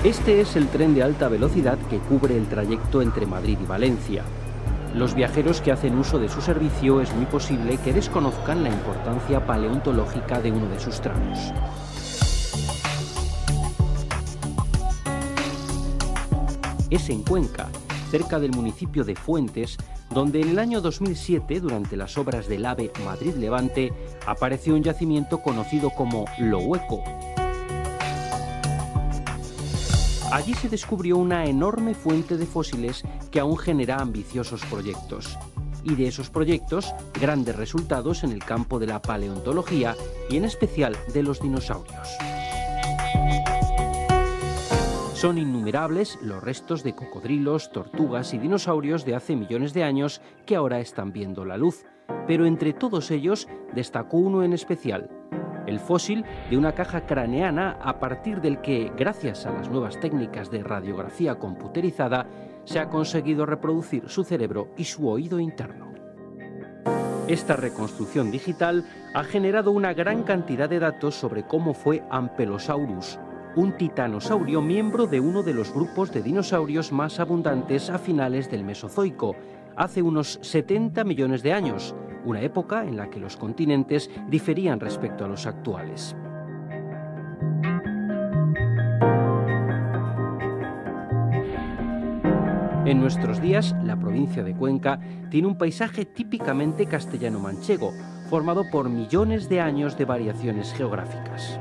Este es el tren de alta velocidad que cubre el trayecto entre Madrid y Valencia. Los viajeros que hacen uso de su servicio es muy posible que desconozcan la importancia paleontológica de uno de sus tramos. Es en Cuenca, cerca del municipio de Fuentes, donde en el año 2007, durante las obras del AVE Madrid-Levante, apareció un yacimiento conocido como Lo Hueco. Allí se descubrió una enorme fuente de fósiles que aún genera ambiciosos proyectos. Y de esos proyectos, grandes resultados en el campo de la paleontología y en especial de los dinosaurios. Son innumerables los restos de cocodrilos, tortugas y dinosaurios de hace millones de años que ahora están viendo la luz, pero entre todos ellos destacó uno en especial, el fósil de una caja craneana a partir del que, gracias a las nuevas técnicas de radiografía computerizada, se ha conseguido reproducir su cerebro y su oído interno. Esta reconstrucción digital ha generado una gran cantidad de datos sobre cómo fue Ankylosaurus, un titanosaurio miembro de uno de los grupos de dinosaurios más abundantes a finales del Mesozoico, hace unos 70 millones de años, una época en la que los continentes diferían respecto a los actuales. En nuestros días, la provincia de Cuenca tiene un paisaje típicamente castellano-manchego, formado por millones de años de variaciones geográficas.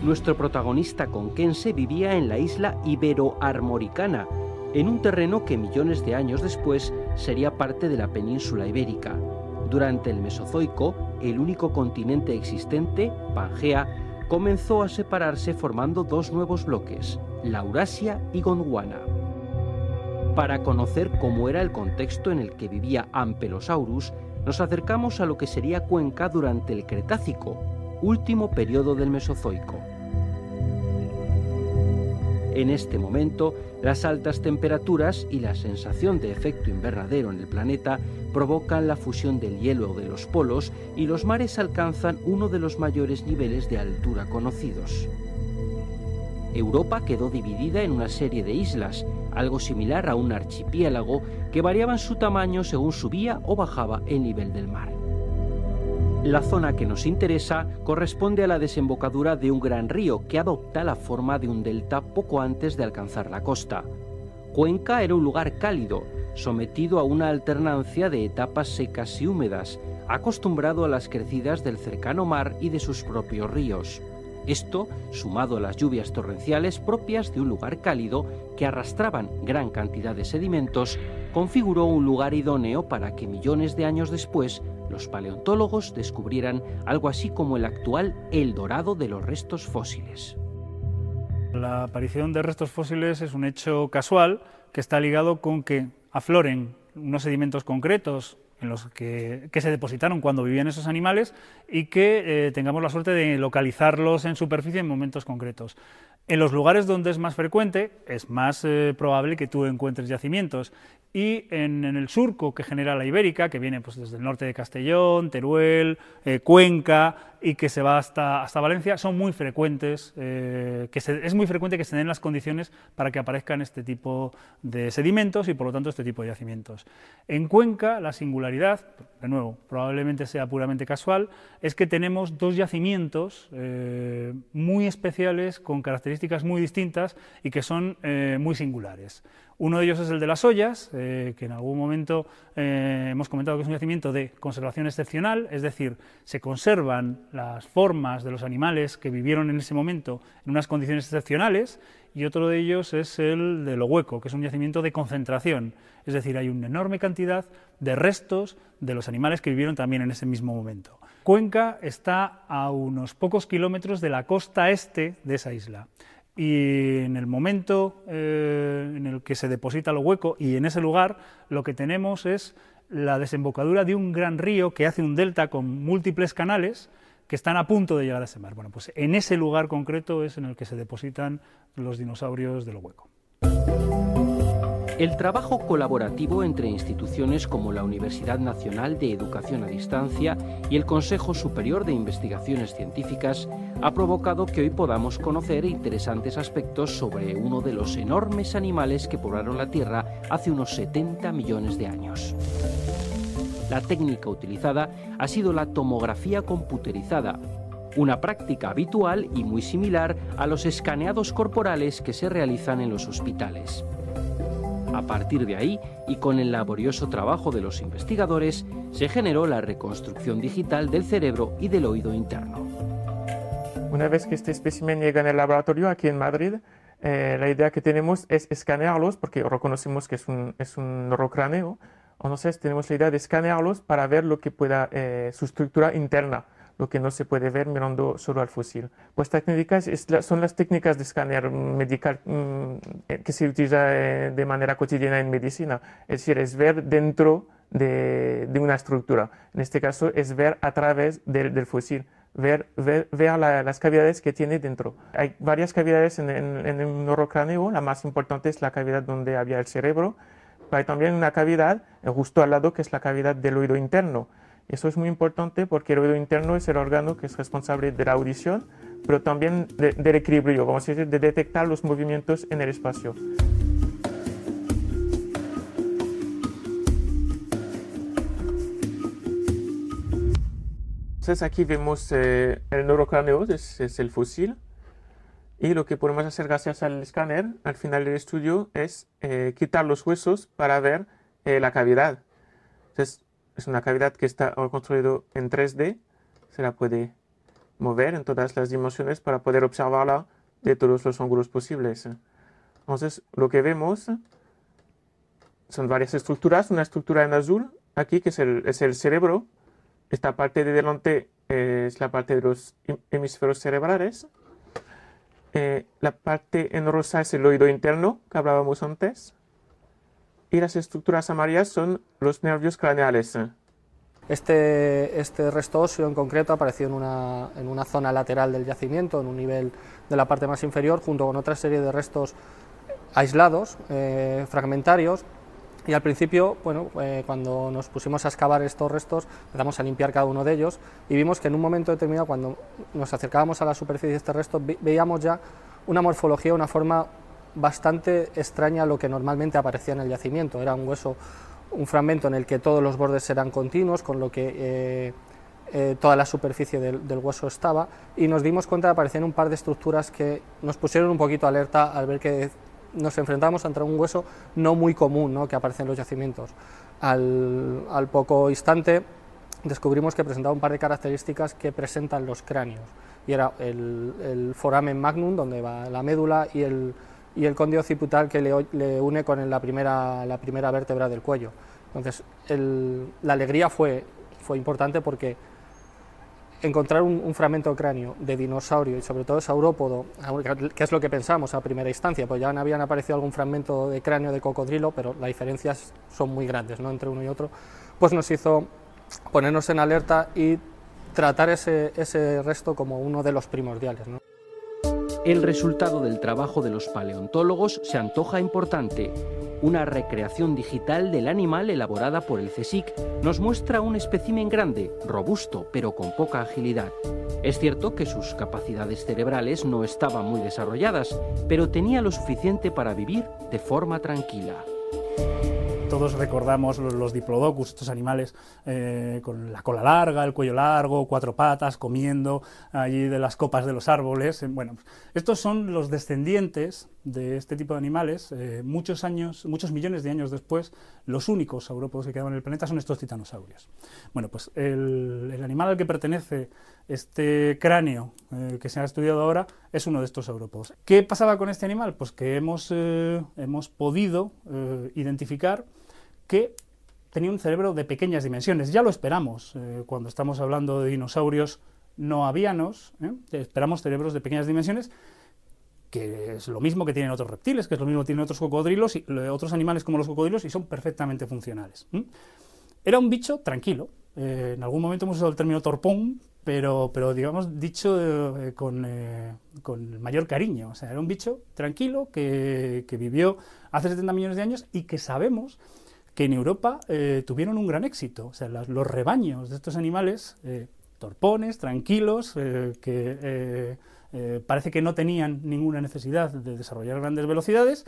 Nuestro protagonista conquense vivía en la isla Ibero-Armoricana, en un terreno que millones de años después sería parte de la península ibérica. Durante el Mesozoico, el único continente existente, Pangea, comenzó a separarse formando dos nuevos bloques, Laurasia y Gondwana. Para conocer cómo era el contexto en el que vivía Ankylosaurus, nos acercamos a lo que sería Cuenca durante el Cretácico, último periodo del Mesozoico. En este momento, las altas temperaturas y la sensación de efecto invernadero en el planeta provocan la fusión del hielo de los polos y los mares alcanzan uno de los mayores niveles de altura conocidos. Europa quedó dividida en una serie de islas, algo similar a un archipiélago, que variaban su tamaño según subía o bajaba el nivel del mar. La zona que nos interesa corresponde a la desembocadura de un gran río que adopta la forma de un delta poco antes de alcanzar la costa. Cuenca era un lugar cálido, sometido a una alternancia de etapas secas y húmedas, acostumbrado a las crecidas del cercano mar y de sus propios ríos. Esto, sumado a las lluvias torrenciales propias de un lugar cálido que arrastraban gran cantidad de sedimentos, configuró un lugar idóneo para que millones de años después los paleontólogos descubrieran algo así como el actual Eldorado de los restos fósiles. La aparición de restos fósiles es un hecho casual que está ligado con que afloren unos sedimentos concretos en los que se depositaron cuando vivían esos animales y que tengamos la suerte de localizarlos en superficie en momentos concretos. En los lugares donde es más frecuente, es más probable que tú encuentres yacimientos. Y en el surco que genera la Ibérica, que viene pues, desde el norte de Castellón, Teruel, Cuenca y que se va hasta Valencia, son muy frecuentes, es muy frecuente que se den las condiciones para que aparezcan este tipo de sedimentos y por lo tanto este tipo de yacimientos. En Cuenca la singularidad, de nuevo, probablemente sea puramente casual, es que tenemos dos yacimientos muy especiales con características muy distintas y que son muy singulares. Uno de ellos es el de las Ollas, que en algún momento hemos comentado que es un yacimiento de conservación excepcional, es decir, se conservan las formas de los animales que vivieron en ese momento en unas condiciones excepcionales, y otro de ellos es el de Lo Hueco, que es un yacimiento de concentración, es decir, hay una enorme cantidad de restos de los animales que vivieron también en ese mismo momento. Cuenca está a unos pocos kilómetros de la costa este de esa isla. Y en el momento en el que se deposita Lo Hueco y en ese lugar lo que tenemos es la desembocadura de un gran río que hace un delta con múltiples canales que están a punto de llegar a ese mar. Bueno, pues en ese lugar concreto es en el que se depositan los dinosaurios de Lo Hueco. El trabajo colaborativo entre instituciones como la Universidad Nacional de Educación a Distancia y el Consejo Superior de Investigaciones Científicas ha provocado que hoy podamos conocer interesantes aspectos sobre uno de los enormes animales que poblaron la Tierra hace unos 70 millones de años. La técnica utilizada ha sido la tomografía computerizada, una práctica habitual y muy similar a los escaneados corporales que se realizan en los hospitales. A partir de ahí, y con el laborioso trabajo de los investigadores, se generó la reconstrucción digital del cerebro y del oído interno. Una vez que este espécimen llega en el laboratorio aquí en Madrid, la idea que tenemos es escanearlos, porque reconocemos que es un neurocráneo. Entonces tenemos la idea de escanearlos para ver lo que pueda, su estructura interna, lo que no se puede ver mirando solo al fósil. Pues técnicas son las técnicas de escáner medical que se utiliza de manera cotidiana en medicina. Es decir, es ver dentro de una estructura. En este caso es ver a través del fósil, ver las cavidades que tiene dentro. Hay varias cavidades en un neurocráneo. La más importante es la cavidad donde había el cerebro. Pero hay también una cavidad justo al lado que es la cavidad del oído interno. Eso es muy importante porque el oído interno es el órgano que es responsable de la audición, pero también del equilibrio, vamos a decir, de detectar los movimientos en el espacio. Entonces aquí vemos el neurocráneo, es el fósil, y lo que podemos hacer gracias al escáner al final del estudio es quitar los huesos para ver la cavidad. Entonces, es una cavidad que está construida en 3D, se la puede mover en todas las dimensiones para poder observarla de todos los ángulos posibles. Entonces, lo que vemos son varias estructuras, una estructura en azul aquí que es el cerebro, esta parte de delante es la parte de los hemisferios cerebrales, la parte en rosa es el oído interno que hablábamos antes, y las estructuras amarillas son los nervios craneales. Este resto óseo en concreto apareció en una zona lateral del yacimiento, en un nivel de la parte más inferior, junto con otra serie de restos aislados, fragmentarios, y al principio, cuando nos pusimos a excavar estos restos, empezamos a limpiar cada uno de ellos, y vimos que en un momento determinado, cuando nos acercábamos a la superficie de este resto, veíamos ya una morfología, una forma bastante extraña a lo que normalmente aparecía en el yacimiento. Era un hueso, un fragmento en el que todos los bordes eran continuos, con lo que toda la superficie del hueso estaba, y nos dimos cuenta de que aparecían un par de estructuras que nos pusieron un poquito alerta al ver que nos enfrentábamos ante un hueso no muy común, ¿no?, que aparece en los yacimientos. Al poco instante descubrimos que presentaba un par de características que presentan los cráneos, y era el foramen magnum, donde va la médula, y el cóndilo occipital que le une con la primera vértebra del cuello. Entonces, la alegría fue importante porque encontrar un fragmento de cráneo de dinosaurio y sobre todo saurópodo, que es lo que pensamos a primera instancia, pues ya habían aparecido algún fragmento de cráneo de cocodrilo, pero las diferencias son muy grandes, ¿no?, entre uno y otro, pues nos hizo ponernos en alerta y tratar ese resto como uno de los primordiales, ¿no? El resultado del trabajo de los paleontólogos se antoja importante. Una recreación digital del animal elaborada por el CSIC nos muestra un espécimen grande, robusto, pero con poca agilidad. Es cierto que sus capacidades cerebrales no estaban muy desarrolladas, pero tenía lo suficiente para vivir de forma tranquila. Todos recordamos los diplodocus, estos animales con la cola larga, el cuello largo, 4 patas, comiendo allí de las copas de los árboles. Bueno, estos son los descendientes de este tipo de animales. Muchos millones de años después, los únicos saurópodos que quedaban en el planeta son estos titanosaurios. Bueno, pues el animal al que pertenece este cráneo que se ha estudiado ahora es uno de estos saurópodos. ¿Qué pasaba con este animal? Pues que hemos podido identificar que tenía un cerebro de pequeñas dimensiones. Ya lo esperamos cuando estamos hablando de dinosaurios no avianos, esperamos cerebros de pequeñas dimensiones, que es lo mismo que tienen otros reptiles, que es lo mismo que tienen otros cocodrilos y otros animales como los cocodrilos, y son perfectamente funcionales. Era un bicho tranquilo. En algún momento hemos usado el término torpón pero digamos, dicho con el mayor cariño. O sea, era un bicho tranquilo que vivió hace 70 millones de años y que sabemos que en Europa tuvieron un gran éxito. O sea, los rebaños de estos animales, torpones, tranquilos, que parece que no tenían ninguna necesidad de desarrollar grandes velocidades,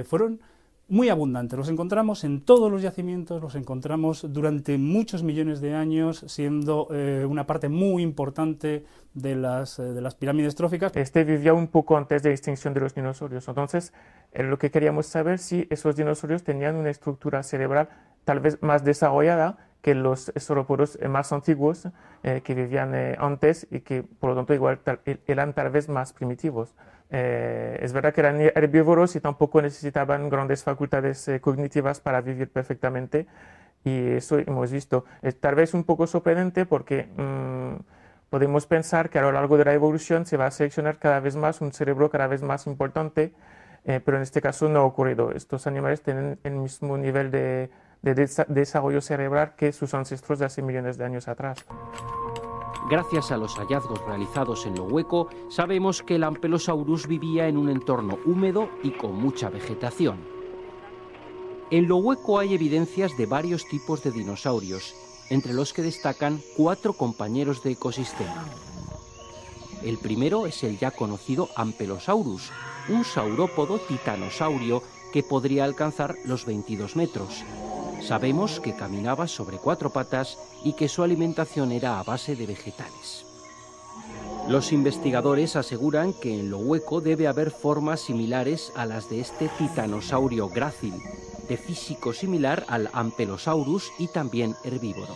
fueron muy abundantes. Los encontramos en todos los yacimientos, los encontramos durante muchos millones de años, siendo una parte muy importante de las pirámides tróficas. Vivía un poco antes de la extinción de los dinosaurios. Entonces, lo que queríamos saber si esos dinosaurios tenían una estructura cerebral tal vez más desarrollada que los saurópodos más antiguos que vivían antes y que por lo tanto igual eran tal vez más primitivos. Es verdad que eran herbívoros y tampoco necesitaban grandes facultades cognitivas para vivir perfectamente, y eso hemos visto. Es tal vez un poco sorprendente porque podemos pensar que a lo largo de la evolución se va a seleccionar cada vez más un cerebro cada vez más importante, pero en este caso no ha ocurrido. Estos animales tienen el mismo nivel de desarrollo cerebral que sus ancestros de hace millones de años atrás. Gracias a los hallazgos realizados en Lo Hueco, sabemos que el Ankylosaurus vivía en un entorno húmedo y con mucha vegetación. En Lo Hueco hay evidencias de varios tipos de dinosaurios, entre los que destacan 4 compañeros de ecosistema. El primero es el ya conocido Ankylosaurus, un saurópodo titanosaurio que podría alcanzar los 22 metros. Sabemos que caminaba sobre 4 patas y que su alimentación era a base de vegetales. Los investigadores aseguran que en Lo Hueco debe haber formas similares a las de este titanosaurio grácil, de físico similar al Ankylosaurus y también herbívoro.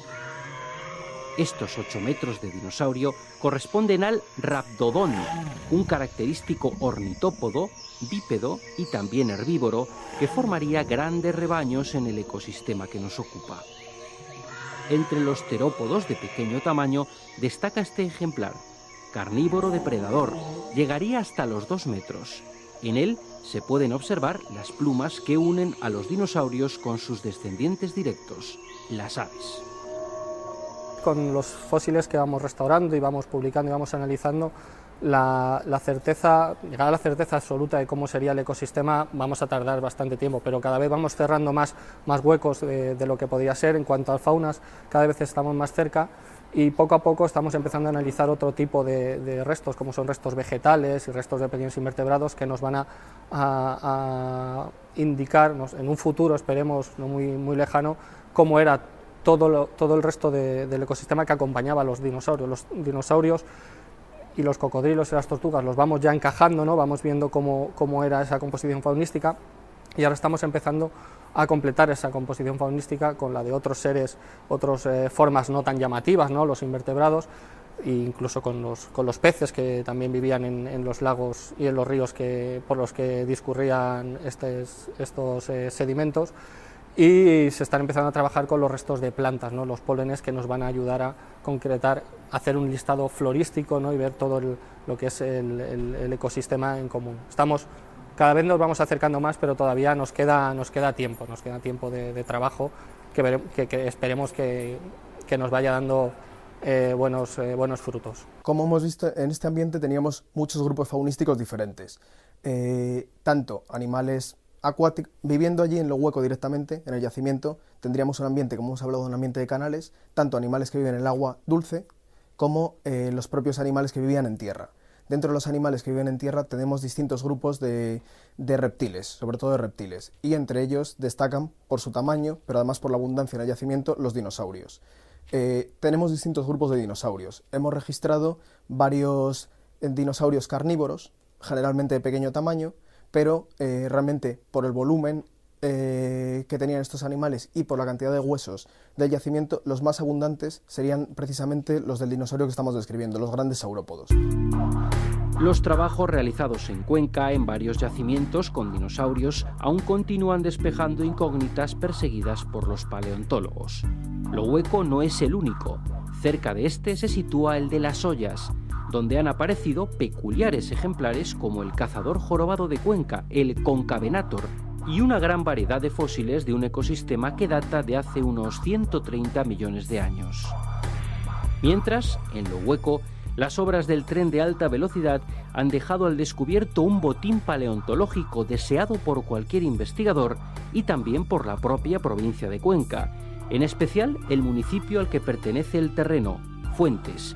Estos 8 metros de dinosaurio corresponden al Raptodon, un característico ornitópodo, bípedo y también herbívoro que formaría grandes rebaños en el ecosistema que nos ocupa. Entre los terópodos de pequeño tamaño destaca este ejemplar, carnívoro depredador, llegaría hasta los 2 metros. En él se pueden observar las plumas que unen a los dinosaurios con sus descendientes directos, las aves. Con los fósiles que vamos restaurando y vamos publicando y vamos analizando, llegar a la certeza absoluta de cómo sería el ecosistema vamos a tardar bastante tiempo, pero cada vez vamos cerrando más huecos de lo que podría ser. En cuanto a faunas, cada vez estamos más cerca y poco a poco estamos empezando a analizar otro tipo de restos, como son restos vegetales y restos de pequeños invertebrados, que nos van a indicarnos en un futuro, esperemos no muy lejano, cómo era todo el resto del ecosistema que acompañaba a los dinosaurios. Los dinosaurios y los cocodrilos y las tortugas los vamos ya encajando, ¿no? Vamos viendo cómo era esa composición faunística, y ahora estamos empezando a completar esa composición faunística con la de otros seres, otras formas no tan llamativas, ¿no? Los invertebrados, e incluso con los peces que también vivían en los lagos y en los ríos por los que discurrían estos sedimentos. Y se están empezando a trabajar con los restos de plantas, ¿no? Los pólenes, que nos van a ayudar a concretar, hacer un listado florístico, ¿no? Y ver todo lo que es el ecosistema en común. Cada vez nos vamos acercando más, pero todavía nos queda tiempo de trabajo que esperemos que nos vaya dando buenos frutos. Como hemos visto, en este ambiente teníamos muchos grupos faunísticos diferentes, tanto animales acuáticos, viviendo allí en Lo Hueco directamente, en el yacimiento, tendríamos un ambiente, como hemos hablado, un ambiente de canales, tanto animales que viven en el agua dulce, como los propios animales que vivían en tierra. Dentro de los animales que viven en tierra tenemos distintos grupos de reptiles, sobre todo de reptiles, y entre ellos destacan por su tamaño, pero además por la abundancia en el yacimiento, los dinosaurios. Tenemos distintos grupos de dinosaurios. Hemos registrado varios dinosaurios carnívoros, generalmente de pequeño tamaño, pero realmente por el volumen que tenían estos animales y por la cantidad de huesos del yacimiento, los más abundantes serían precisamente los del dinosaurio que estamos describiendo, los grandes saurópodos. Los trabajos realizados en Cuenca en varios yacimientos con dinosaurios aún continúan despejando incógnitas perseguidas por los paleontólogos. Lo Hueco no es el único. Cerca de este se sitúa el de Las Ollas, donde han aparecido peculiares ejemplares como el cazador jorobado de Cuenca, el Concavenator, y una gran variedad de fósiles de un ecosistema que data de hace unos 130 millones de años. Mientras, en Lo Hueco, las obras del tren de alta velocidad han dejado al descubierto un botín paleontológico deseado por cualquier investigador y también por la propia provincia de Cuenca, en especial el municipio al que pertenece el terreno, Fuentes,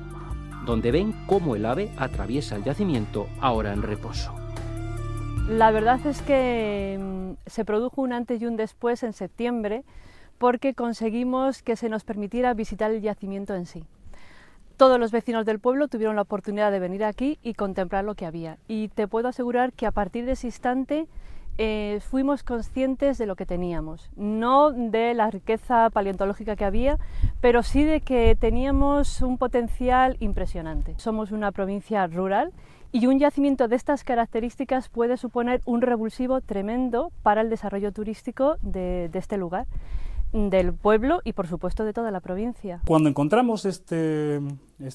donde ven cómo el ave atraviesa el yacimiento ahora en reposo. La verdad es que se produjo un antes y un después en septiembre porque conseguimos que se nos permitiera visitar el yacimiento en sí. Todos los vecinos del pueblo tuvieron la oportunidad de venir aquí y contemplar lo que había. Y te puedo asegurar que a partir de ese instante fuimos conscientes de lo que teníamos, no de la riqueza paleontológica que había, pero sí de que teníamos un potencial impresionante. Somos una provincia rural y un yacimiento de estas características puede suponer un revulsivo tremendo para el desarrollo turístico de este lugar, del pueblo y por supuesto de toda la provincia. Cuando encontramos este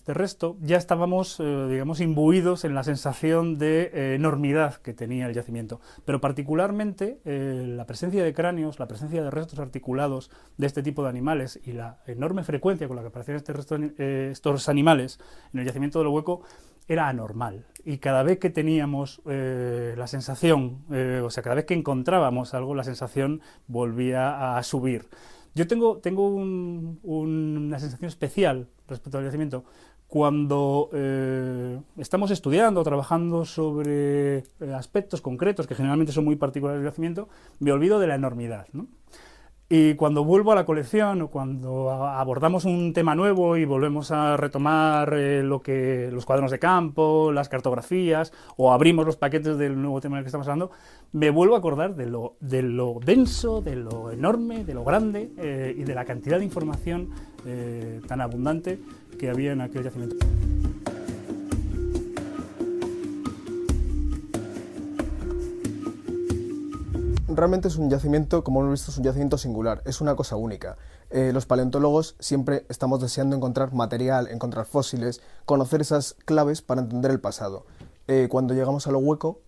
resto ya estábamos digamos, imbuidos en la sensación de enormidad que tenía el yacimiento, pero particularmente la presencia de cráneos, la presencia de restos articulados de este tipo de animales y la enorme frecuencia con la que aparecían estos animales en el yacimiento de Lo Hueco era anormal, y cada vez que teníamos la sensación, o sea, cada vez que encontrábamos algo, la sensación volvía a subir. Yo tengo una sensación especial respecto al yacimiento cuando estamos estudiando o trabajando sobre aspectos concretos que generalmente son muy particulares del yacimiento, me olvido de la enormidad, ¿no? Y cuando vuelvo a la colección o cuando abordamos un tema nuevo y volvemos a retomar los cuadernos de campo, las cartografías, o abrimos los paquetes del nuevo tema del que estamos hablando, me vuelvo a acordar de lo denso, de lo enorme, de lo grande y de la cantidad de información tan abundante que había en aquel yacimiento. Realmente es un yacimiento, como hemos visto, es un yacimiento singular, es una cosa única. Los paleontólogos siempre estamos deseando encontrar material, encontrar fósiles, conocer esas claves para entender el pasado. Cuando llegamos a Lo Hueco,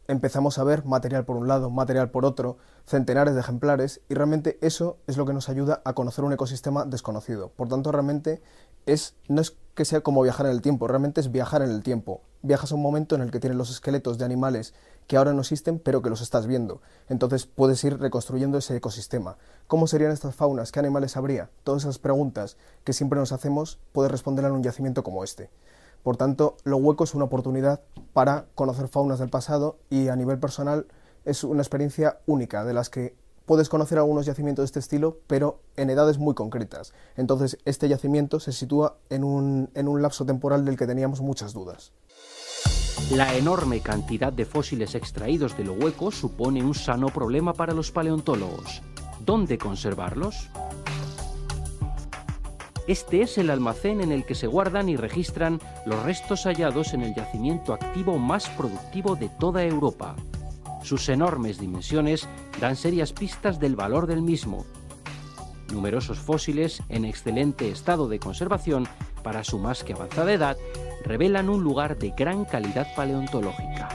empezamos a ver material por un lado, material por otro, centenares de ejemplares, y realmente eso es lo que nos ayuda a conocer un ecosistema desconocido. Por tanto, realmente no es que sea como viajar en el tiempo, realmente es viajar en el tiempo. Viajas a un momento en el que tienes los esqueletos de animales que ahora no existen, pero que los estás viendo. Entonces puedes ir reconstruyendo ese ecosistema. ¿Cómo serían estas faunas? ¿Qué animales habría? Todas esas preguntas que siempre nos hacemos, puedes responderlas en un yacimiento como este. Por tanto, Lo Hueco es una oportunidad para conocer faunas del pasado y a nivel personal es una experiencia única, de las que puedes conocer algunos yacimientos de este estilo, pero en edades muy concretas. Entonces, este yacimiento se sitúa en un lapso temporal del que teníamos muchas dudas. La enorme cantidad de fósiles extraídos de Lo Hueco supone un sano problema para los paleontólogos. ¿Dónde conservarlos? Este es el almacén en el que se guardan y registran los restos hallados en el yacimiento activo más productivo de toda Europa. Sus enormes dimensiones dan serias pistas del valor del mismo. Numerosos fósiles en excelente estado de conservación para su más que avanzada edad revelan un lugar de gran calidad paleontológica.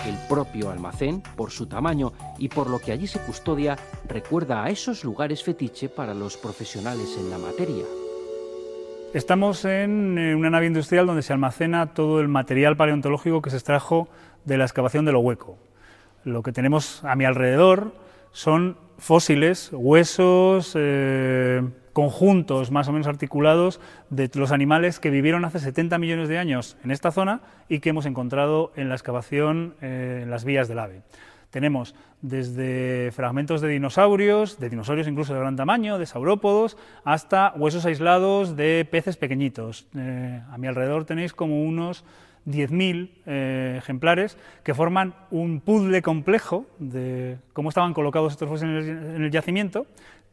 El propio almacén, por su tamaño y por lo que allí se custodia, recuerda a esos lugares fetiche para los profesionales en la materia. Estamos en una nave industrial donde se almacena todo el material paleontológico que se extrajo de la excavación de Lo Hueco. Lo que tenemos a mi alrededor son fósiles, huesos, conjuntos más o menos articulados de los animales que vivieron hace 70 millones de años en esta zona y que hemos encontrado en la excavación en las vías del AVE. Tenemos desde fragmentos de dinosaurios incluso de gran tamaño, de saurópodos, hasta huesos aislados de peces pequeñiñitos. A mi alrededor tenéis como unos 10.000 ejemplares que forman un puzzle complejo de cómo estaban colocados estos fósiles en el yacimiento,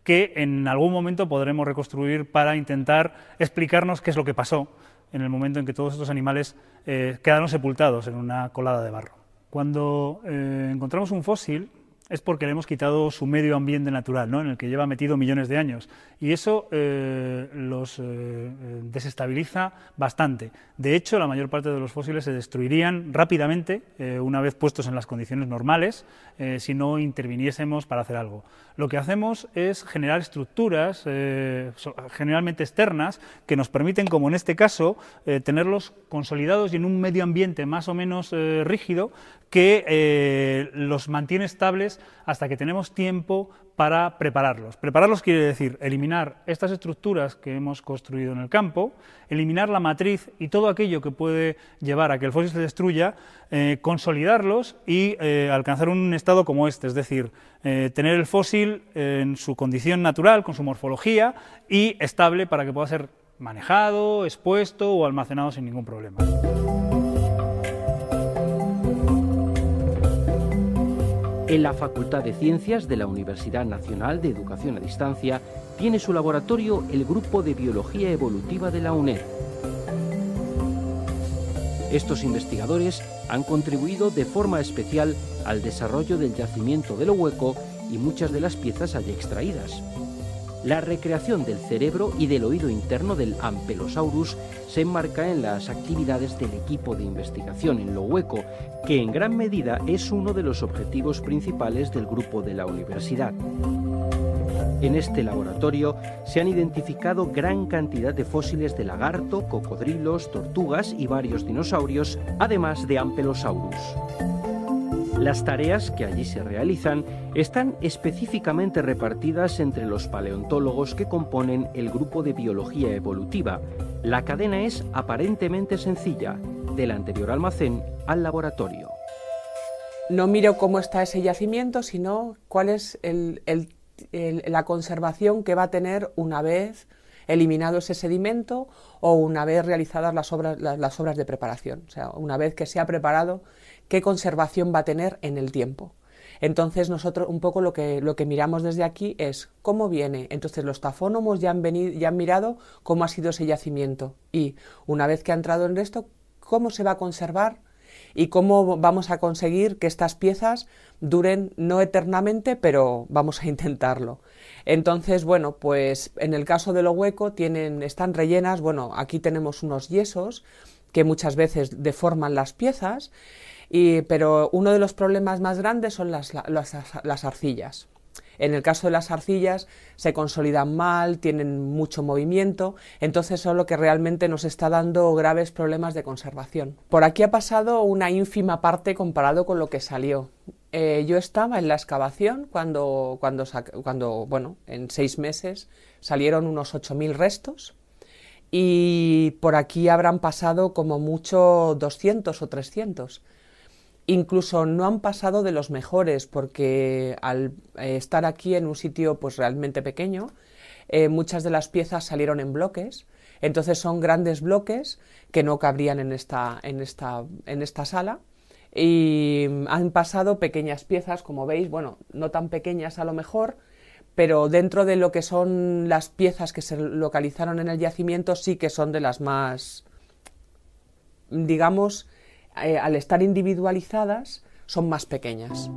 que en algún momento podremos reconstruir para intentar explicarnos qué es lo que pasó en el momento en que todos estos animales quedaron sepultados en una colada de barro. Cuando encontramos un fósil, es porque le hemos quitado su medio ambiente natural, ¿no?, en el que lleva metido millones de años, y eso los desestabiliza bastante. De hecho, la mayor parte de los fósiles se destruirían rápidamente una vez puestos en las condiciones normales, si no interviniésemos para hacer algo. Lo que hacemos es generar estructuras, generalmente externas, que nos permiten, como en este caso, tenerlos consolidados y en un medio ambiente más o menos rígido, que los mantiene estables hasta que tenemos tiempo para prepararlos. Prepararlos quiere decir eliminar estas estructuras que hemos construido en el campo, eliminar la matriz y todo aquello que puede llevar a que el fósil se destruya, consolidarlos y alcanzar un estado como este, es decir, tener el fósil en su condición natural, con su morfología, y estable para que pueda ser manejado, expuesto o almacenado sin ningún problema. En la Facultad de Ciencias de la Universidad Nacional de Educación a Distancia tiene su laboratorio el Grupo de Biología Evolutiva de la UNED. Estos investigadores han contribuido de forma especial al desarrollo del yacimiento de Lo Hueco y muchas de las piezas allí extraídas. La recreación del cerebro y del oído interno del Ankylosaurus se enmarca en las actividades del equipo de investigación en Lo Hueco, que en gran medida es uno de los objetivos principales del grupo de la universidad. En este laboratorio se han identificado gran cantidad de fósiles de lagarto, cocodrilos, tortugas y varios dinosaurios, además de Ankylosaurus. Las tareas que allí se realizan están específicamente repartidas entre los paleontólogos que componen el grupo de biología evolutiva. La cadena es aparentemente sencilla, del anterior almacén al laboratorio. No miro cómo está ese yacimiento, sino cuál es la conservación que va a tener una vez eliminado ese sedimento o una vez realizadas las obras de preparación. O sea, una vez que se ha preparado, qué conservación va a tener en el tiempo. Entonces nosotros un poco lo que miramos desde aquí es cómo viene. Entonces los tafónomos ya han mirado cómo ha sido ese yacimiento y una vez que ha entrado en esto, cómo se va a conservar y cómo vamos a conseguir que estas piezas duren no eternamente, pero vamos a intentarlo. Entonces, bueno, pues en el caso de Lo Hueco están rellenas, bueno, aquí tenemos unos yesos que muchas veces deforman las piezas, pero uno de los problemas más grandes son las arcillas. En el caso de las arcillas se consolidan mal, tienen mucho movimiento, entonces eso es lo que realmente nos está dando graves problemas de conservación. Por aquí ha pasado una ínfima parte comparado con lo que salió. Yo estaba en la excavación cuando bueno, en 6 meses salieron unos 8.000 restos y por aquí habrán pasado como mucho 200 o 300. Incluso no han pasado de los mejores porque al estar aquí en un sitio pues realmente pequeño, muchas de las piezas salieron en bloques, entonces son grandes bloques que no cabrían en esta sala y han pasado pequeñas piezas, como veis, bueno, no tan pequeñas a lo mejor, pero dentro de lo que son las piezas que se localizaron en el yacimiento sí que son de las más, digamos, al estar individualizadas, son más pequeñas.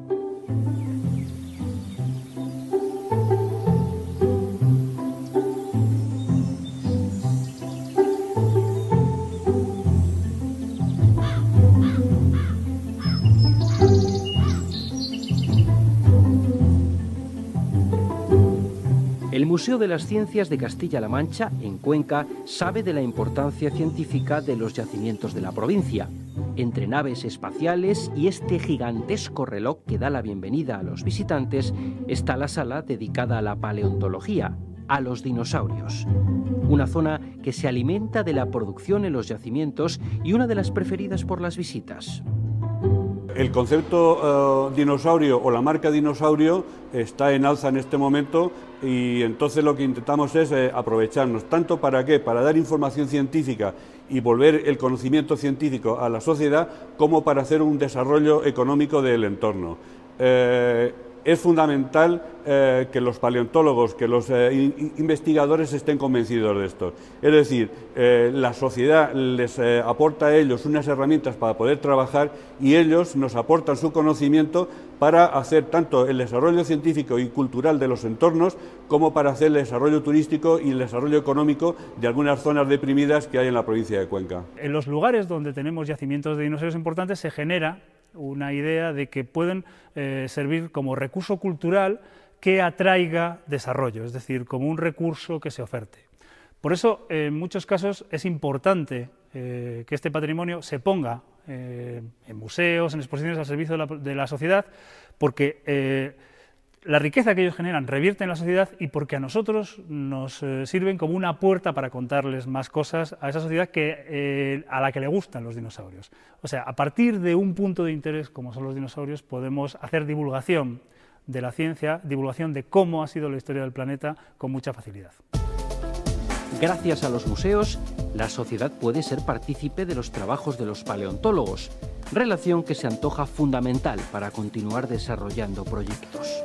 El Museo de las Ciencias de Castilla-La Mancha, en Cuenca, sabe de la importancia científica de los yacimientos de la provincia. Entre naves espaciales y este gigantesco reloj que da la bienvenida a los visitantes está la sala dedicada a la paleontología, a los dinosaurios. Una zona que se alimenta de la producción en los yacimientos y una de las preferidas por las visitas. El concepto dinosaurio o la marca dinosaurio está en alza en este momento y entonces lo que intentamos es aprovecharnos. ¿Tanto para qué? Para dar información científica y volver el conocimiento científico a la sociedad como para hacer un desarrollo económico del entorno. es fundamental que los paleontólogos, que los investigadores estén convencidos de esto. Es decir, la sociedad les aporta a ellos unas herramientas para poder trabajar y ellos nos aportan su conocimiento para hacer tanto el desarrollo científico y cultural de los entornos como para hacer el desarrollo turístico y el desarrollo económico de algunas zonas deprimidas que hay en la provincia de Cuenca. En los lugares donde tenemos yacimientos de dinosaurios importantes se genera una idea de que pueden servir como recurso cultural que atraiga desarrollo, es decir, como un recurso que se oferte. Por eso, en muchos casos, es importante que este patrimonio se ponga en museos, en exposiciones al servicio de la sociedad, porque la riqueza que ellos generan revierte en la sociedad y porque a nosotros nos sirven como una puerta para contarles más cosas a esa sociedad a la que le gustan los dinosaurios. O sea, a partir de un punto de interés como son los dinosaurios podemos hacer divulgación de la ciencia, divulgación de cómo ha sido la historia del planeta con mucha facilidad. Gracias a los museos, la sociedad puede ser partícipe de los trabajos de los paleontólogos, relación que se antoja fundamental para continuar desarrollando proyectos.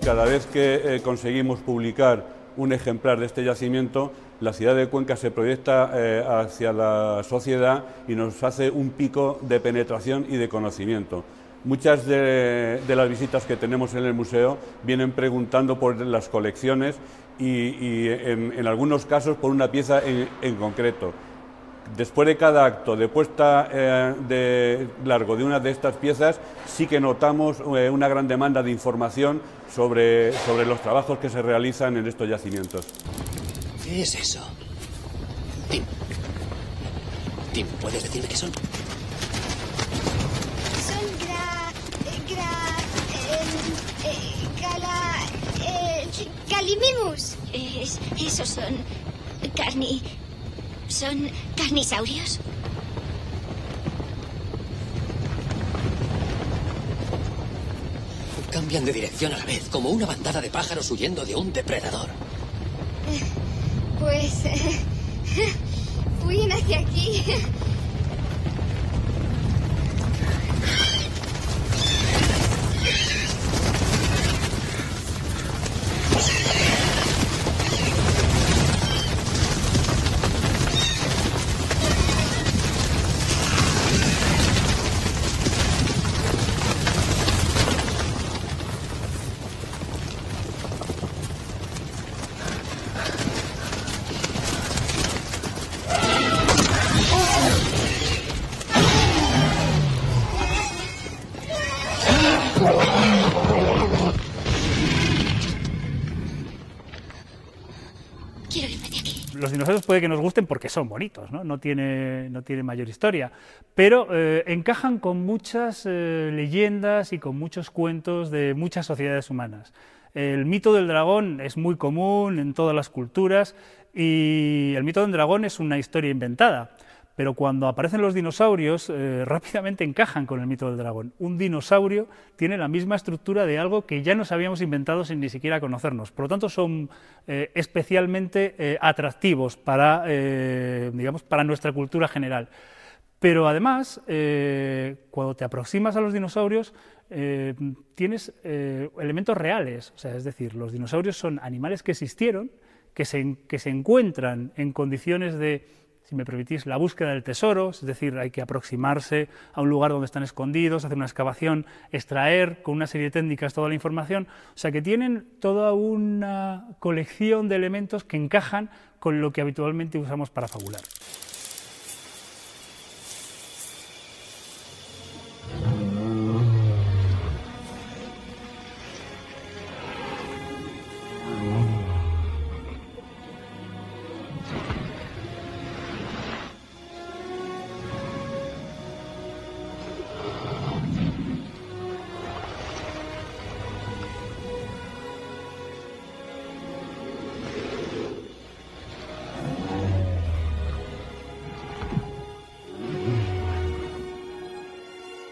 Cada vez que conseguimos publicar un ejemplar de este yacimiento, la ciudad de Cuenca se proyecta hacia la sociedad y nos hace un pico de penetración y de conocimiento. Muchas de las visitas que tenemos en el museo vienen preguntando por las colecciones y en algunos casos por una pieza en concreto. Después de cada acto de puesta de largo de una de estas piezas, sí que notamos una gran demanda de información sobre los trabajos que se realizan en estos yacimientos. ¿Qué es eso? Tim. Tim, ¿puedes decirme qué son? Son Gallimimus. Esos son ¿Son carnisaurios? Cambian de dirección a la vez, como una bandada de pájaros huyendo de un depredador. Pues... huyen hacia aquí. Los dinosaurios puede que nos gusten porque son bonitos, no tiene mayor historia, pero encajan con muchas leyendas y con muchos cuentos de muchas sociedades humanas. El mito del dragón es muy común en todas las culturas y el mito del dragón es una historia inventada. Pero cuando aparecen los dinosaurios, rápidamente encajan con el mito del dragón. Un dinosaurio tiene la misma estructura de algo que ya nos habíamos inventado sin ni siquiera conocernos. Por lo tanto, son especialmente atractivos para, digamos, para nuestra cultura general. Pero además, cuando te aproximas a los dinosaurios, tienes elementos reales. O sea, es decir, los dinosaurios son animales que existieron, que se encuentran en condiciones de, si me permitís, la búsqueda del tesoro, es decir, hay que aproximarse a un lugar donde están escondidos, hacer una excavación, extraer con una serie de técnicas toda la información, o sea que tienen toda una colección de elementos que encajan con lo que habitualmente usamos para fabular.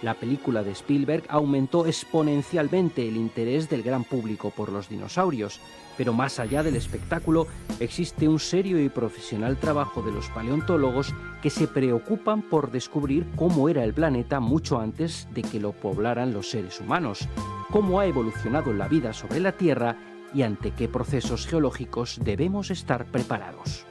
La película de Spielberg aumentó exponencialmente el interés del gran público por los dinosaurios, pero más allá del espectáculo existe un serio y profesional trabajo de los paleontólogos que se preocupan por descubrir cómo era el planeta mucho antes de que lo poblaran los seres humanos, cómo ha evolucionado la vida sobre la Tierra y ante qué procesos geológicos debemos estar preparados.